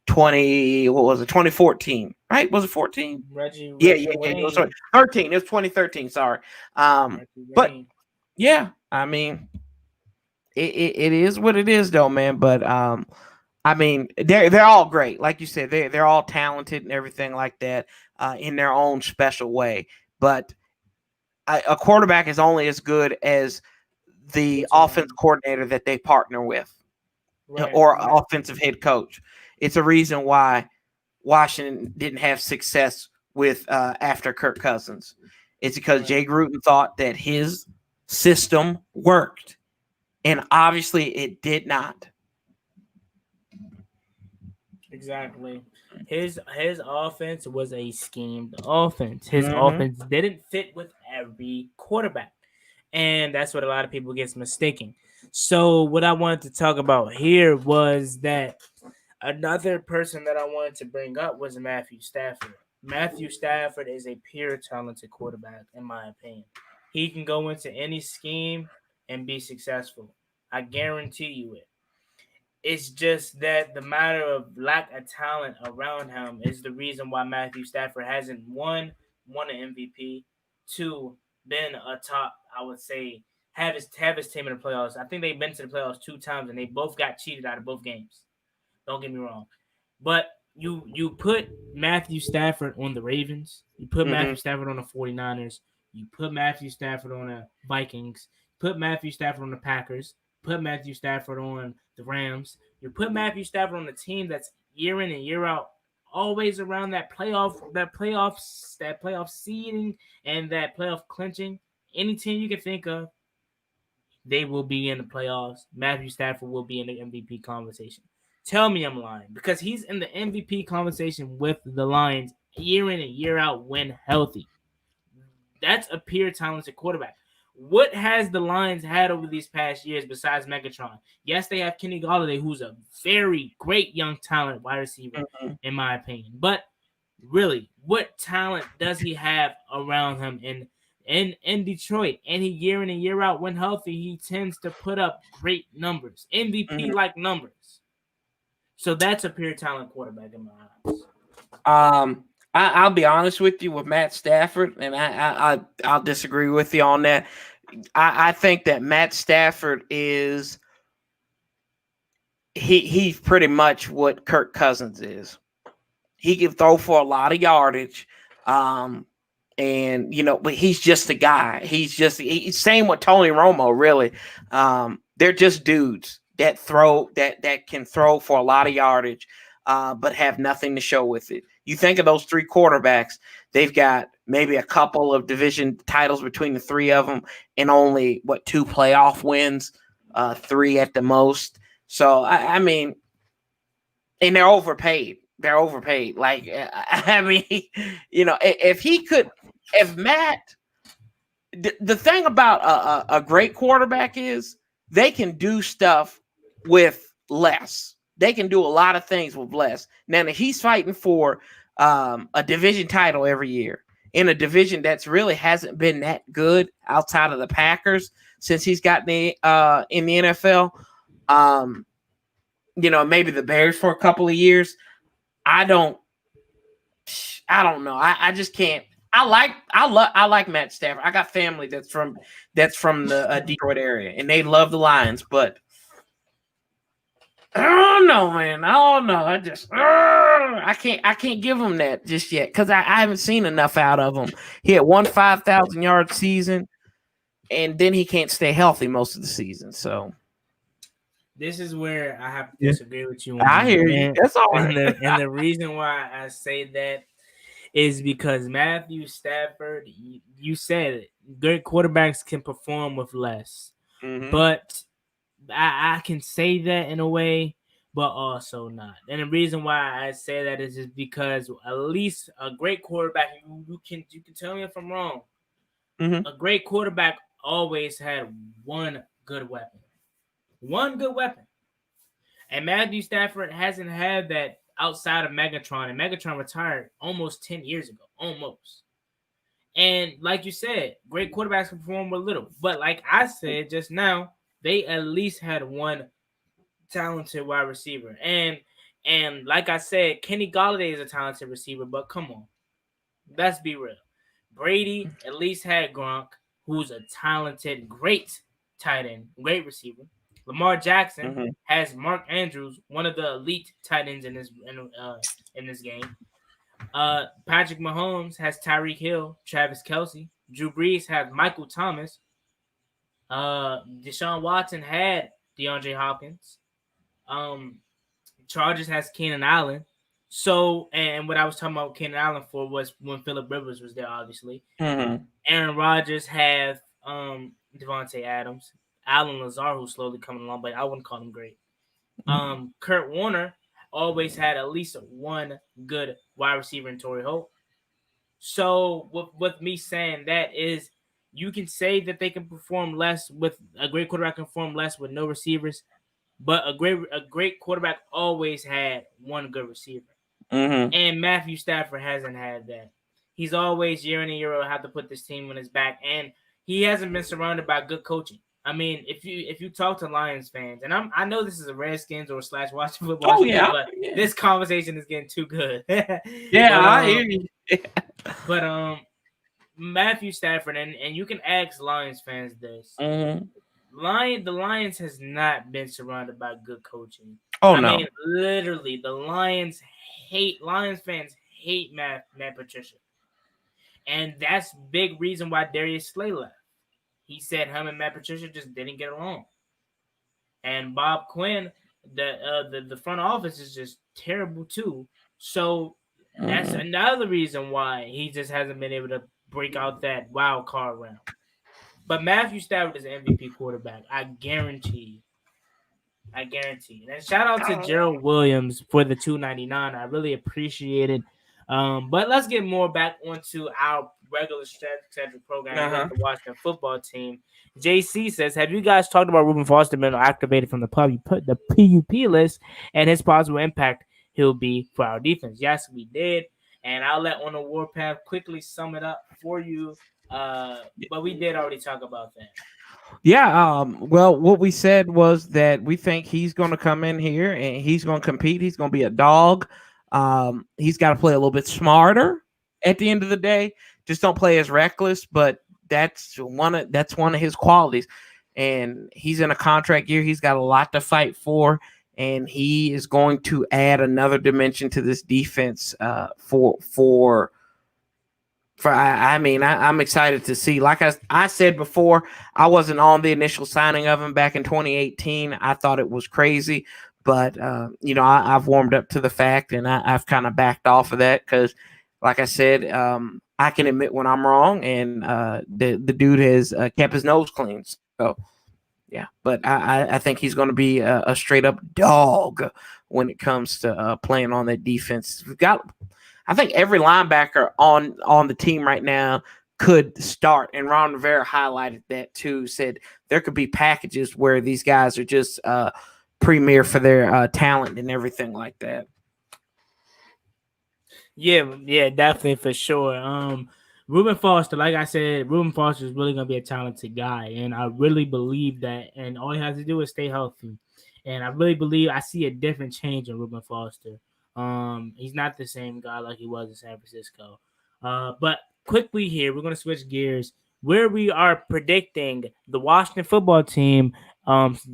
2014, right? Was it 14? Reggie It was 13. It was 2013. Sorry. But yeah, I mean, it is what it is, though, man. But I mean, they're all great, like you said. They're all talented and everything like that in their own special way. But a quarterback is only as good as the offense coordinator that they partner with, or offensive head coach. It's a reason why Washington didn't have success with after Kirk Cousins. It's because Jay Gruden thought that his system worked, and obviously it did not. Exactly. His offense was a schemed offense. His offense didn't fit with every quarterback. And that's what a lot of people gets mistaken. So what I wanted to talk about here was that another person that I wanted to bring up was Matthew Stafford. Matthew Stafford is a pure talented quarterback, in my opinion. He can go into any scheme and be successful. I guarantee you it. It's just that the matter of lack of talent around him is the reason why Matthew Stafford hasn't won an MVP, two, been a top, I would say, have his team in the playoffs. I think they've been to the playoffs 2 times and they both got cheated out of both games. Don't get me wrong. But you put Matthew Stafford on the Ravens, you put Matthew Stafford on the 49ers, you put Matthew Stafford on the Vikings, put Matthew Stafford on the Packers, put Matthew Stafford on the Rams, you put Matthew Stafford on the team that's year in and year out always around that playoff seeding and that playoff clinching. Any team you can think of, they will be in the playoffs. Matthew Stafford will be in the MVP conversation. Tell me I'm lying, because he's in the MVP conversation with the Lions year in and year out when healthy. That's a pure talented quarterback. What has the Lions had over these past years besides Megatron? Yes, they have Kenny Golladay, who's a very great young talent wide receiver, in my opinion. But really, what talent does he have around him in Detroit? And he year in and year out, when healthy, he tends to put up great numbers, MVP like numbers. So that's a pure talent quarterback in my eyes. I'll be honest with you with Matt Stafford, and I'll disagree with you on that. I think that Matt Stafford is he's pretty much what Kirk Cousins is. He can throw for a lot of yardage, and but he's just a guy. He's same with Tony Romo. Really, they're just dudes that can throw for a lot of yardage, but have nothing to show with it. You think of those three quarterbacks, they've got maybe a couple of division titles between the three of them, and only 2 playoff wins, 3 at the most. So I mean, and they're overpaid. They're overpaid. Like, I mean, if Matt, the thing about a great quarterback is they can do stuff with less. They can do a lot of things with less. Now, he's fighting for a division title every year in a division that's really hasn't been that good outside of the Packers since he's gotten in the NFL. Maybe the Bears for a couple of years. I don't know. I just can't. I like Matt Stafford. I got family that's from the Detroit area, and they love the Lions. But I don't know, man. I don't know. I can't give him that just yet because I haven't seen enough out of him. He had one 5,000-yard season, and then he can't stay healthy most of the season. So this is where I have to disagree with you. I hear you. That's all right. And the reason why I say that is because Matthew Stafford, you said it, great quarterbacks can perform with less. But I can say that in a way, but also not. And the reason why I say that is just because at least a great quarterback, you can tell me if I'm wrong. A great quarterback always had one good weapon. One good weapon. And Matthew Stafford hasn't had that outside of Megatron. And Megatron retired almost 10 years ago. Almost. And like you said, great quarterbacks can perform with little. But like I said just now, they at least had one talented wide receiver. And like I said, Kenny Golladay is a talented receiver, but come on. Let's be real. Brady at least had Gronk, who's a talented, great tight end, great receiver. Lamar Jackson Mm-hmm. has Mark Andrews, one of the elite tight ends in this game. Patrick Mahomes has Tyreek Hill, Travis Kelsey. Drew Brees has Michael Thomas. Deshaun Watson had DeAndre Hopkins. Um, Chargers has Keenan Allen. So, and what I was talking about Keenan Allen for was when Phillip Rivers was there, obviously. Mm-hmm. Aaron Rodgers have Devontae Adams, Alan Lazar, who's slowly coming along, but I wouldn't call him great. Kurt Warner always had at least one good wide receiver in Torrey Holt. So with me saying that is you can say that they can perform less with a great quarterback can perform less with no receivers, but a great quarterback always had one good receiver. Mm-hmm. And Matthew Stafford hasn't had that. He's always year in and year out have to put this team on his back, and he hasn't been surrounded by good coaching. I mean, if you talk to Lions fans, and I know this is a Redskins or / Washington football show, but this conversation is getting too good. Yeah, I hear you. But Matthew Stafford, and you can ask Lions fans this. Mm-hmm. The Lions has not been surrounded by good coaching. Oh I no. mean, literally, the Lions fans hate Matt Patricia, and that's big reason why Darius Slay left. He said him and Matt Patricia just didn't get along, and Bob Quinn, the front office is just terrible too. So that's another reason why he just hasn't been able to break out that wild card round. But Matthew Stafford is an MVP quarterback. I guarantee you. I guarantee. And shout out to Gerald Williams for the $2.99. I really appreciate it. But let's get more back onto our regular scheduled program with the Washington football team. JC says, have you guys talked about Reuben Foster being activated from the PUP list and his possible impact he'll be for our defense? Yes, we did. And I'll let on the Warpath quickly sum it up for you. But we did already talk about that. Yeah, well, what we said was that we think he's going to come in here and he's going to compete. He's going to be a dog. He's got to play a little bit smarter at the end of the day. Just don't play as reckless, but that's one of his qualities. And he's in a contract year. He's got a lot to fight for, and he is going to add another dimension to this defense I'm excited to see. Like I said before, I wasn't on the initial signing of him back in 2018. I thought it was crazy, but I've warmed up to the fact, and I've kind of backed off of that because, like I said, I can admit when I'm wrong, and the dude has kept his nose clean. So, yeah, but I think he's going to be a straight up dog when it comes to playing on that defense. I think every linebacker on the team right now could start, and Ron Rivera highlighted that too. Said there could be packages where these guys are just premier for their talent and everything like that. Yeah, definitely for sure. Reuben Foster, like I said, Reuben Foster is really gonna be a talented guy, and I really believe that. And all he has to do is stay healthy, and I really believe I see a different change in Reuben Foster. He's not the same guy like he was in San Francisco. But quickly here, we're gonna switch gears where we are predicting the Washington football team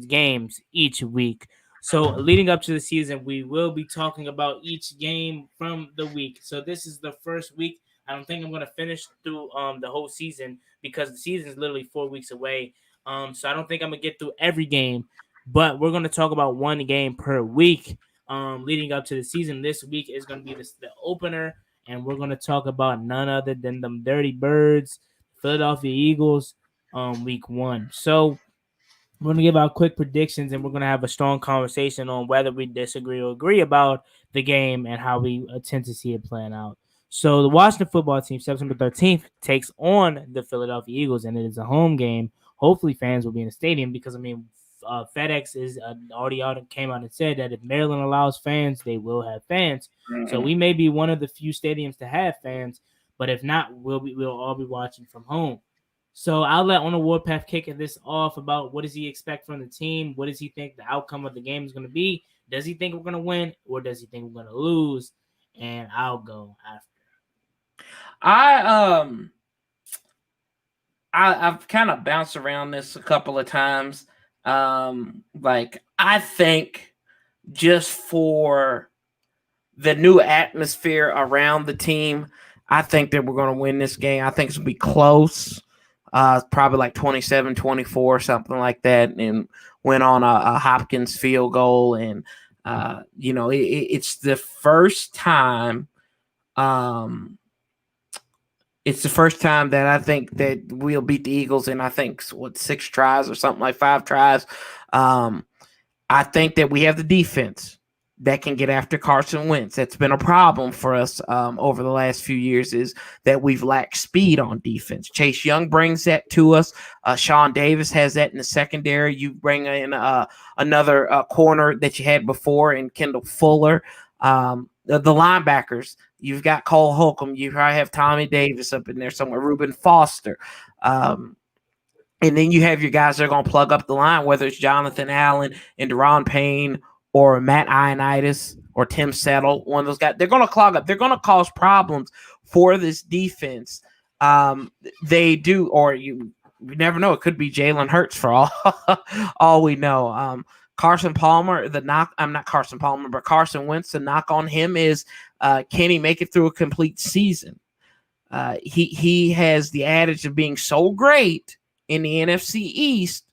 games each week. So leading up to the season, we will be talking about each game from the week. So this is the first week. I don't think I'm going to finish through the whole season because the season is literally 4 weeks away. So I don't think I'm going to get through every game, but we're going to talk about one game per week leading up to the season. This week is going to be the opener, and we're going to talk about none other than them Dirty Birds, Philadelphia Eagles, week 1. So we're going to give our quick predictions, and we're going to have a strong conversation on whether we disagree or agree about the game and how we tend to see it playing out. So the Washington football team, September 13th, takes on the Philadelphia Eagles, and it is a home game. Hopefully fans will be in the stadium because, FedEx is already came out and said that if Maryland allows fans, they will have fans. Mm-hmm. So we may be one of the few stadiums to have fans, but if not, we'll all be watching from home. So I'll let on the Warpath kick this off about what does he expect from the team? What does he think the outcome of the game is going to be? Does he think we're going to win, or does he think we're going to lose? And I'll go after. I've kind of bounced around this a couple of times. Like I think just for the new atmosphere around the team, I think that we're going to win this game. I think it's going to be close. Probably like 27-24, something like that, and went on a Hopkins field goal. And, it's the first time. It's the first time that I think that we'll beat the Eagles in, I think, 6 tries or something, like 5 tries. I think that we have the defense that can get after Carson Wentz. That's been a problem for us over the last few years, is that we've lacked speed on defense. Chase Young brings that to us. Sean Davis has that in the secondary. You bring in another corner that you had before in Kendall Fuller. The linebackers, you've got Cole Holcomb. You probably have Tommy Davis up in there somewhere, Reuben Foster. And then you have your guys that are going to plug up the line, whether it's Jonathan Allen and Deron Payne or Matt Ioannidis or Tim Settle, one of those guys. They're going to clog up. They're going to cause problems for this defense. They do, or you never know. It could be Jalen Hurts for all we know. Carson Palmer, I'm not Carson Palmer, but Carson Wentz, the knock on him is, can he make it through a complete season? He has the adage of being so great in the NFC East,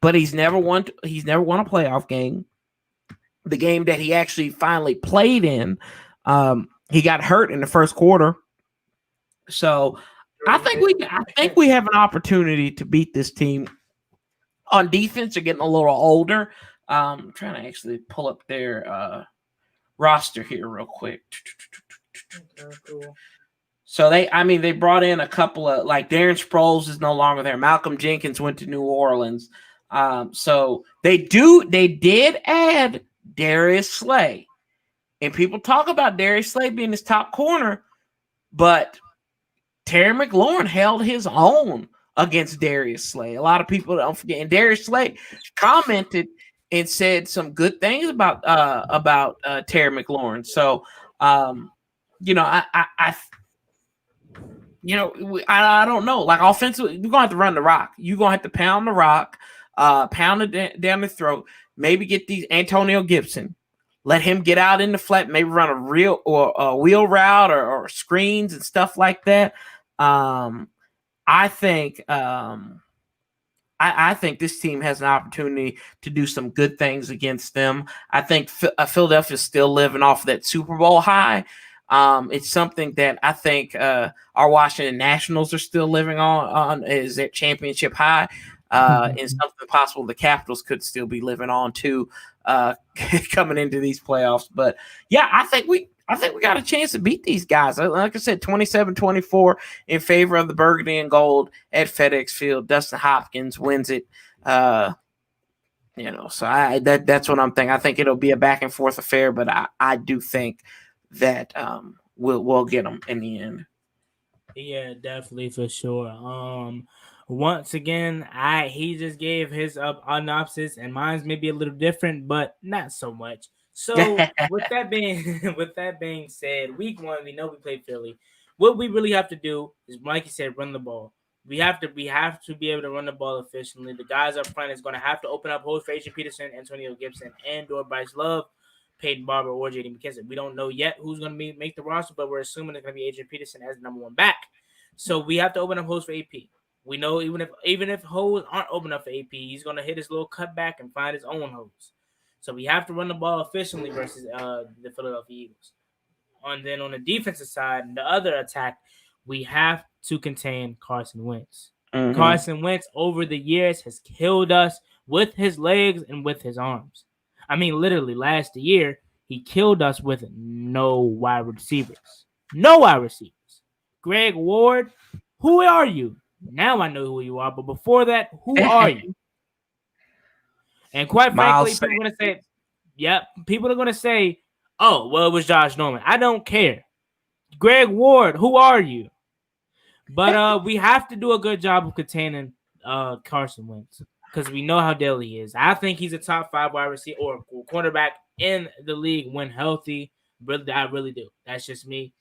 but he's never won a playoff game. The game that he actually finally played in, he got hurt in the first quarter. So I think we have an opportunity to beat this team. On defense, they're getting a little older. I'm trying to actually pull up their roster here real quick. So they brought in a couple of, like, Darren Sproles is no longer there. Malcolm Jenkins went to New Orleans. So they did add Darius Slay. And people talk about Darius Slay being his top corner, but Terry McLaurin held his own against Darius Slay. A lot of people don't forget. And Darius Slay commented and said some good things about Terry McLaurin. So, I don't know. Like, offensively, you're going to have to run the rock. You're going to have to pound the rock, pound it down the throat, maybe get these Antonio Gibson. Let him get out in the flat, maybe run a wheel route or screens and stuff like that. I think this team has an opportunity to do some good things against them. I think Philadelphia is still living off of that Super Bowl high. It's something that I think our Washington Nationals are still living on is that championship high, and something possible the Capitals could still be living on too, coming into these playoffs. But yeah, I think we got a chance to beat these guys. Like I said, 27-24 in favor of the Burgundy and Gold at FedEx Field. Dustin Hopkins wins it. So that's what I'm thinking. I think it'll be a back and forth affair, but I do think that we'll get them in the end. Yeah, definitely, for sure. Once again, he just gave his synopsis, and mine's maybe a little different, but not so much. So with that being said, week 1, we know we played Philly. What we really have to do is, like you said, run the ball. We have to be able to run the ball efficiently. The guys up front is going to have to open up holes for Adrian Peterson, Antonio Gibson, and/or Bryce Love, Peyton Barber, or J.D. McKissick. We don't know yet who's going to make the roster, but we're assuming it's going to be Adrian Peterson as the number 1 back. So we have to open up holes for AP. We know even if holes aren't open up for AP, he's going to hit his little cutback and find his own holes. So we have to run the ball efficiently versus the Philadelphia Eagles. And then on the defensive side, the other attack, we have to contain Carson Wentz. Mm-hmm. Carson Wentz over the years has killed us with his legs and with his arms. I mean, literally last year, he killed us with no wide receivers. No wide receivers. Greg Ward, who are you? Now I know who you are, but before that, who are you? And quite frankly, people are going to say, people are going to say, oh, well, it was Josh Norman. I don't care. Greg Ward, who are you? But we have to do a good job of containing Carson Wentz, because we know how deadly he is. I think he's a top 5 wide receiver or quarterback in the league when healthy. I really do. That's just me.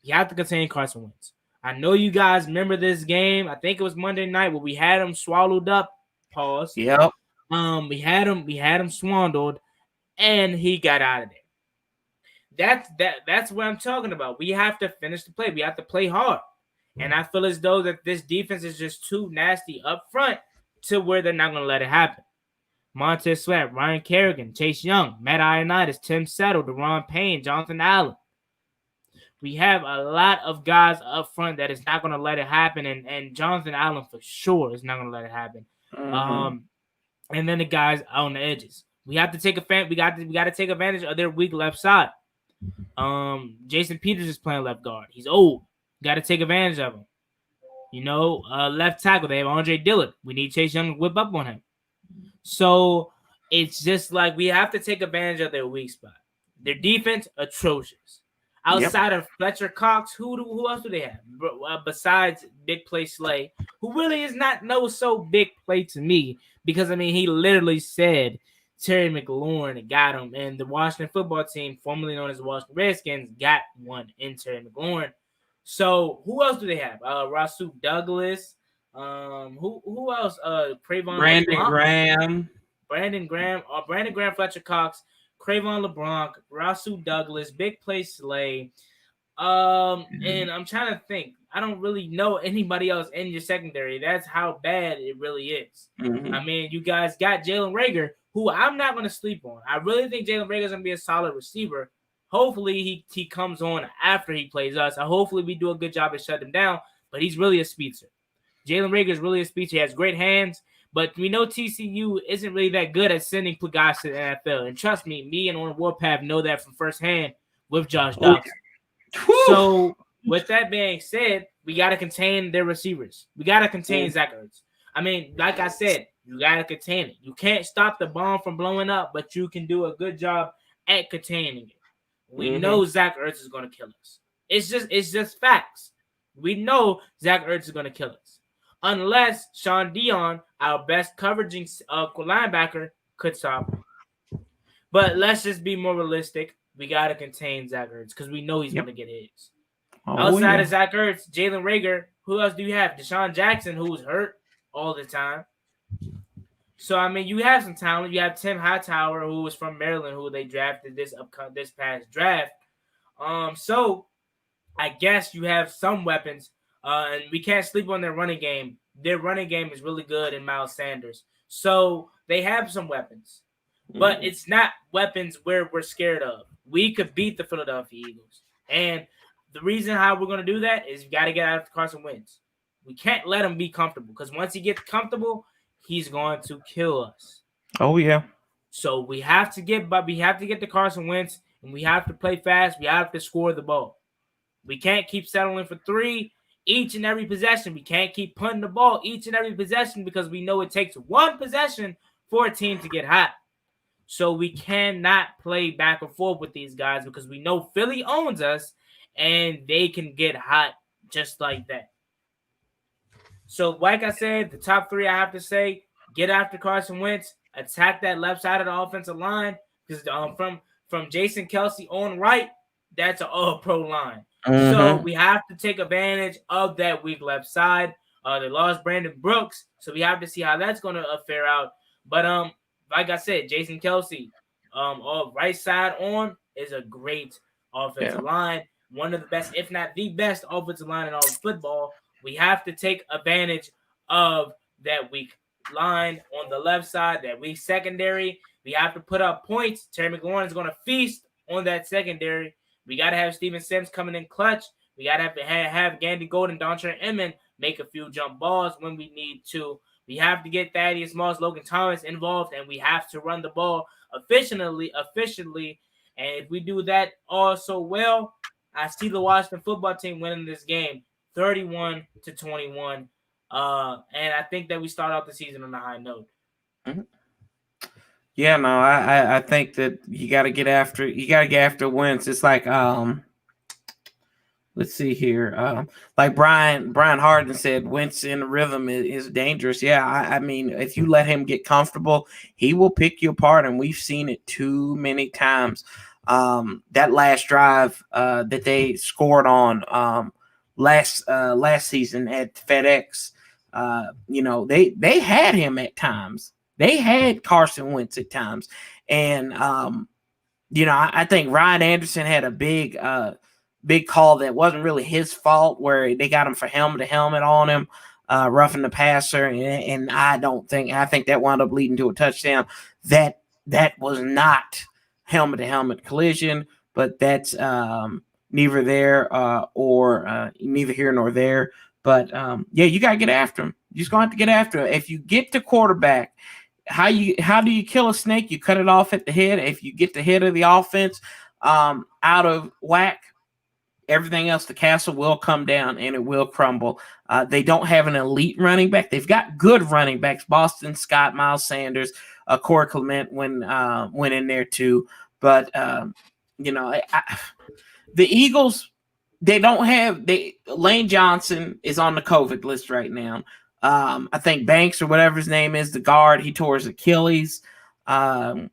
You have to contain Carson Wentz. I know you guys remember this game. I think it was Monday night where we had him swallowed up. Pause. Yep. We had him swindled, and he got out of there. That's what I'm talking about. We have to finish the play. We have to play hard. And I feel as though that this defense is just too nasty up front to where they're not going to let it happen. Montez Sweat, Ryan Kerrigan, Chase Young, Matt Ioannidis, Tim Settle, Deron Payne, Jonathan Allen. We have a lot of guys up front that is not going to let it happen, and Jonathan Allen for sure is not going to let it happen. And then the guys on the edges. We have to take we got to take advantage of their weak left side. Jason Peters is playing left guard. He's old. Got to take advantage of him. Left tackle, they have Andre Dillard. We need Chase Young to whip up on him. So it's just like we have to take advantage of their weak spot. Their defense, atrocious. Outside of Fletcher Cox, who else do they have? Besides Big Play Slay, who really is not so big play to me because, I mean, he literally said Terry McLaurin got him, and the Washington football team, formerly known as the Washington Redskins, got one in Terry McLaurin. So who else do they have? Rasul Douglas. Who else? Brandon Graham, Fletcher Cox, Cravon LeBlanc, Rasul Douglas, Big Play Slay. And I'm trying to think. I don't really know anybody else in your secondary. That's how bad it really is. I mean, you guys got Jalen Reagor, who I'm not going to sleep on. I really think Jalen Reagor is going to be a solid receiver. Hopefully he comes on after he plays us. Hopefully we do a good job to shut him down. But he's really a speedster. Jalen Reagor is really a speedster. He has great hands. But we know TCU isn't really that good at sending guys to the NFL. And trust me and on Warpath know that from firsthand with Josh Dobson. So with that being said, we got to contain their receivers. We got to contain Zach Ertz. I mean, like I said, you got to contain it. You can't stop the bomb from blowing up, but you can do a good job at containing it. We know Zach Ertz is going to kill us. It's just facts. We know Zach Ertz is going to kill us. Unless Sean Dion, our best coveraging linebacker, could stop him. But let's just be more realistic. We got to contain Zach Ertz because we know he's going to get hits. Outside of Zach Ertz, Jalen Reagor, who else do you have? Deshaun Jackson, who's hurt all the time. So, I mean, you have some talent. You have Tim Hightower, who was from Maryland, who they drafted this past draft. So, I guess you have some weapons. And we can't sleep on their running game. Their running game is really good in Miles Sanders. So, they have some weapons. But it's not weapons where we're scared of. We could beat the Philadelphia Eagles. And the reason how we're going to do that is you got to get out of Carson Wentz. We can't let him be comfortable because once he gets comfortable, he's going to kill us. Oh, yeah. So we have to get to Carson Wentz, and we have to play fast. We have to score the ball. We can't keep settling for 3 each and every possession. We can't keep punting the ball each and every possession because we know it takes one possession for a team to get hot. So we cannot play back and forth with these guys because we know Philly owns us and they can get hot just like that. So like I said, the top 3 I have to say, get after Carson Wentz, attack that left side of the offensive line because from Jason Kelce on right, that's an all-pro line. So we have to take advantage of that weak left side. They lost Brandon Brooks, so we have to see how that's going to fare out. But like I said, Jason Kelce, right side on is a great offensive line. One of the best, if not the best, offensive line in all of football. We have to take advantage of that weak line on the left side, that weak secondary. We have to put up points. Terry McLaurin is going to feast on that secondary. We got to have Steven Sims coming in clutch. We got to have Gandy Golden, Dontre Inman make a few jump balls when we need to. We have to get Thaddeus Moss, Logan Thomas involved, and we have to run the ball efficiently. And if we do that also well, I see the Washington football team winning this game 31-21. And I think that we start off the season on a high note. Yeah, no, I think that you got to get after Wentz. It's like let's see here. Like Brian Harden said, Wentz in the rhythm is dangerous. Yeah, I mean, if you let him get comfortable, he will pick you apart, and we've seen it too many times. That last drive that they scored on last season at FedEx, they had him at times. they had Carson Wentz at times. And, I think Ryan Anderson had a big call that wasn't really his fault, where they got him for helmet to helmet on him, roughing the passer. And I think that wound up leading to a touchdown. That was not helmet to helmet collision, but that's neither here nor there. But you got to get after him. You just going to have to get after him. If you get the quarterback, how do you kill a snake? You cut it off at the head. If you get the head of the offense out of whack, everything else, the castle will come down and it will crumble. They don't have an elite running back. They've got good running backs: Boston Scott, Miles Sanders, Corey Clement went in there too. But the Eagles, they don't have Lane Johnson is on the COVID list right now. I think Banks or whatever his name is, the guard, he tore his Achilles. So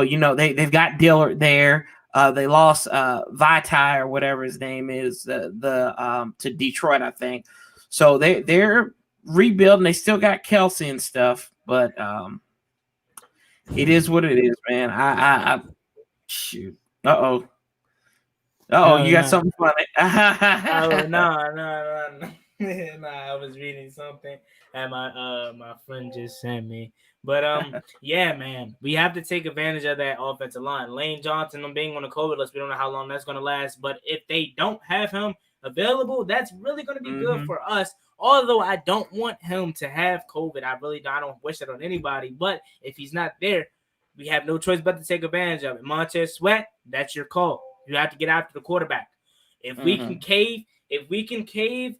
they've got Dillard there. They lost Vitae or whatever his name is, to Detroit, I think. So they're rebuilding. They still got Kelsey and stuff, but it is what it is, man. I shoot. You got something funny. No. I was reading something that my friend just sent me. But yeah, man, we have to take advantage of that offensive line. Lane Johnson, being on the COVID list, we don't know how long that's going to last. But if they don't have him available, that's really going to be good for us. Although I don't want him to have COVID, I don't wish that on anybody. But if he's not there, we have no choice but to take advantage of it. Montez Sweat, that's your call. You have to get after the quarterback. If we can cave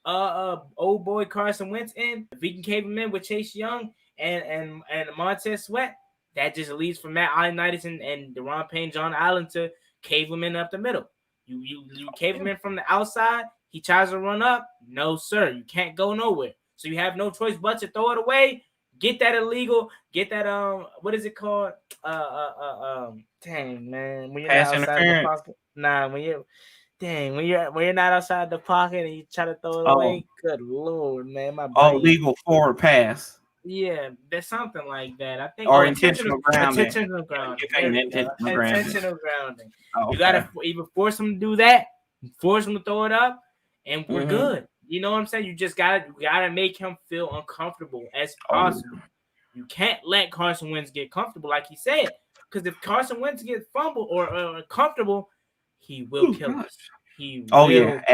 old boy Carson Wentz in, if we can cave him in with Chase Young and Montez Sweat, that just leads for Matt Ioannidis and Deron Payne, John Allen to cave him in up the middle. You cave him in from the outside, he tries to run up. No, sir, you can't go nowhere. So you have no choice but to throw it away. Get that illegal. Get that what is it called? Dang, man, when you're pass not outside the pocket. Nah, when you're not outside the pocket and you try to throw it away. Good Lord, man, my brain. Legal forward pass. Yeah, there's something like that. I think intentional grounding. Intentional grounding. Intentional grounding. You gotta either force them to do that, force them to throw it up, and we're good. You know what I'm saying? You just gotta make him feel uncomfortable as possible. You can't let Carson Wentz get comfortable, like he said, because if Carson Wentz gets fumbled or comfortable, he will kill us. He will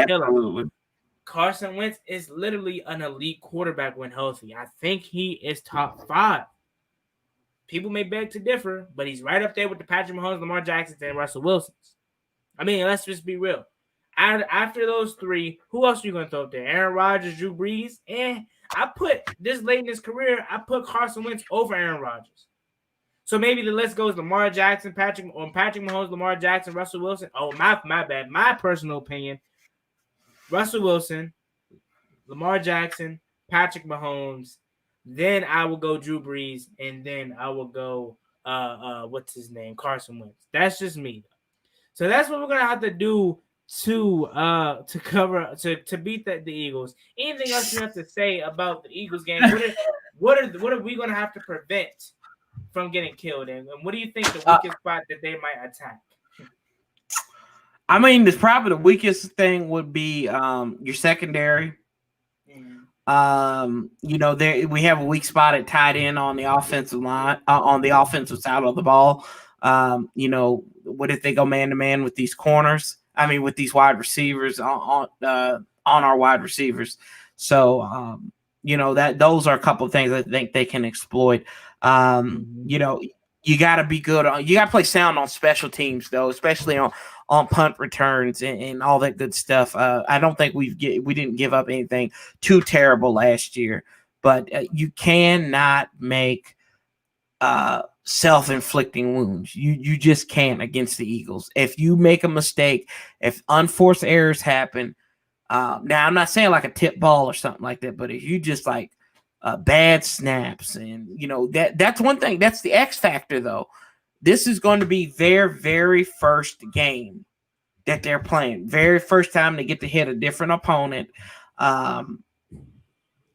kill us. Carson Wentz is literally an elite quarterback when healthy. I think he is top 5. People may beg to differ, but he's right up there with the Patrick Mahomes, Lamar Jacksons, and Russell Wilsons. I mean, let's just be real. After those 3, who else are you going to throw up there? Aaron Rodgers, Drew Brees? I put this late in his career, I put Carson Wentz over Aaron Rodgers. So maybe the list goes Lamar Jackson, Patrick Mahomes, Lamar Jackson, Russell Wilson. Oh, my bad. My personal opinion, Russell Wilson, Lamar Jackson, Patrick Mahomes. Then I will go Drew Brees, and then I will go what's his name? Carson Wentz. That's just me. So that's what we're gonna have to do to beat the Eagles. Anything else you have to say about the Eagles game? What are we gonna have to prevent from getting killed? And what do you think the weakest spot that they might attack? I mean, probably the weakest thing would be your secondary. We have a weak spot at tight end on the offensive line, on the offensive side of the ball. What if they go man to man with these corners? I mean, with these wide receivers on our wide receivers. So, those are a couple of things I think they can exploit. You got to be good. You got to play sound on special teams, though, especially on punt returns and all that good stuff. I don't think we didn't give up anything too terrible last year, but you cannot make self-inflicting wounds. You just can't against the Eagles. If you make a mistake, if unforced errors happen, now I'm not saying like a tip ball or something like that, but if you just like bad snaps and that's one thing. That's the X factor, though. This is going to be their very first game that they're playing. Very first time they get to hit a different opponent.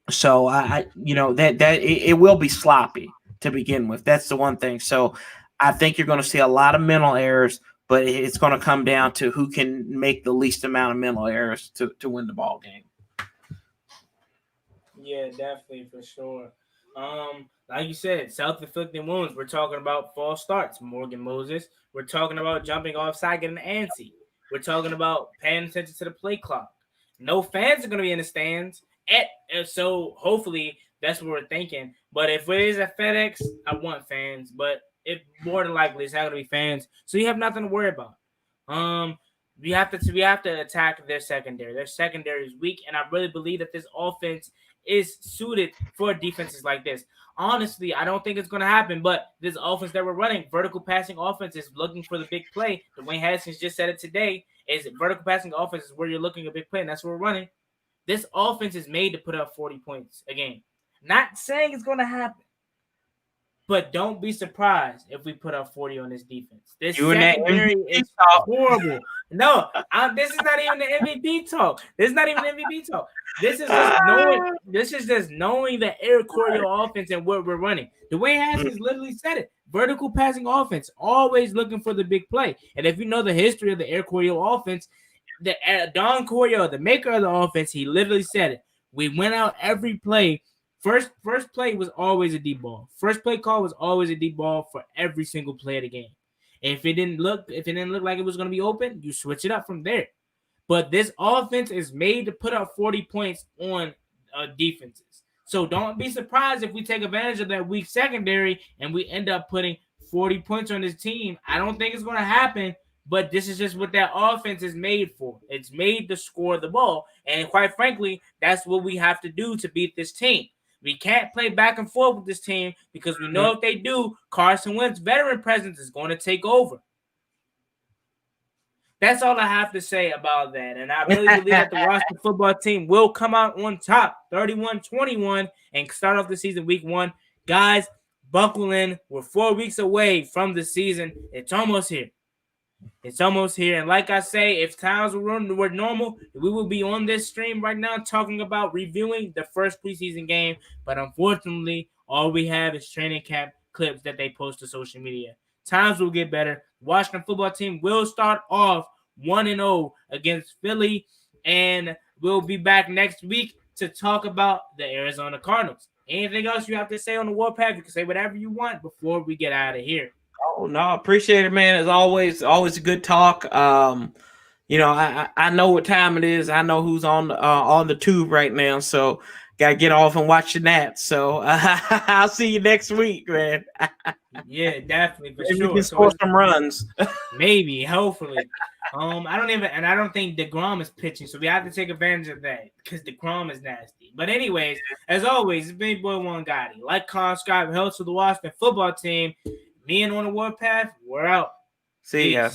So it will be sloppy. to begin with. That's the one thing. So I think you're going to see a lot of mental errors, but it's going to come down to who can make the least amount of mental errors to win the ball game. Yeah, definitely, for sure. Like you said, self-inflicted wounds. We're talking about false starts, Morgan Moses. We're talking about jumping offside, getting antsy. We're talking about paying attention to the play clock. No fans are going to be in the stands. So hopefully that's what we're thinking. But if it is at FedEx, I want fans. But if more than likely it's not going to be fans, so you have nothing to worry about. We have to attack their secondary. Their secondary is weak, and I really believe that this offense is suited for defenses like this. Honestly, I don't think it's going to happen, but this offense that we're running, vertical passing offense, is looking for the big play. Dwayne Haskins just said it today, is vertical passing offense is where you're looking at a big play, and that's what we're running. This offense is made to put up 40 points a game. Not saying it's going to happen, but don't be surprised if we put up 40 on this defense. This secondary is horrible. No, this is not even the MVP talk. This is not even the MVP talk. This is just knowing. This is just knowing the air Coryell offense and what we're running. Dwayne Haskins literally said it. Vertical passing offense, always looking for the big play. And if you know the history of the air Coryell offense, Don Coryell, the maker of the offense, he literally said it. We went out every play. First play was always a deep ball. First play call was always a deep ball for every single play of the game. If it didn't look like it was going to be open, you switch it up from there. But this offense is made to put up 40 points on defenses. So don't be surprised if we take advantage of that weak secondary and we end up putting 40 points on this team. I don't think it's going to happen, but this is just what that offense is made for. It's made to score the ball. And quite frankly, that's what we have to do to beat this team. We can't play back and forth with this team because we know if they do, Carson Wentz's veteran presence is going to take over. That's all I have to say about that. And I really believe that the Washington football team will come out on top, 31-21, and start off the season week 1. Guys, buckle in. We're 4 weeks away from the season. It's almost here. It's almost here. And like I say, if times were normal, we will be on this stream right now talking about reviewing the first preseason game. But unfortunately, all we have is training camp clips that they post to social media. Times will get better. Washington football team will start off 1-0 against Philly. And we'll be back next week to talk about the Arizona Cardinals. Anything else you have to say on the Warpath? You can say whatever you want before we get out of here. Oh no, appreciate it, man. As always a good talk. You know, I know what time it is. I know who's on the tube right now, so gotta get off and watch the Nats. So I'll see you next week, man. Yeah, definitely, for maybe sure. We can score some runs. Maybe, hopefully. I don't think DeGrom is pitching, so we have to take advantage of that because DeGrom is nasty. But anyways, as always, it's been boy One Gotti. Like, comment, subscribe, help to the Washington football team. Me and on the Warpath, we're out. See ya.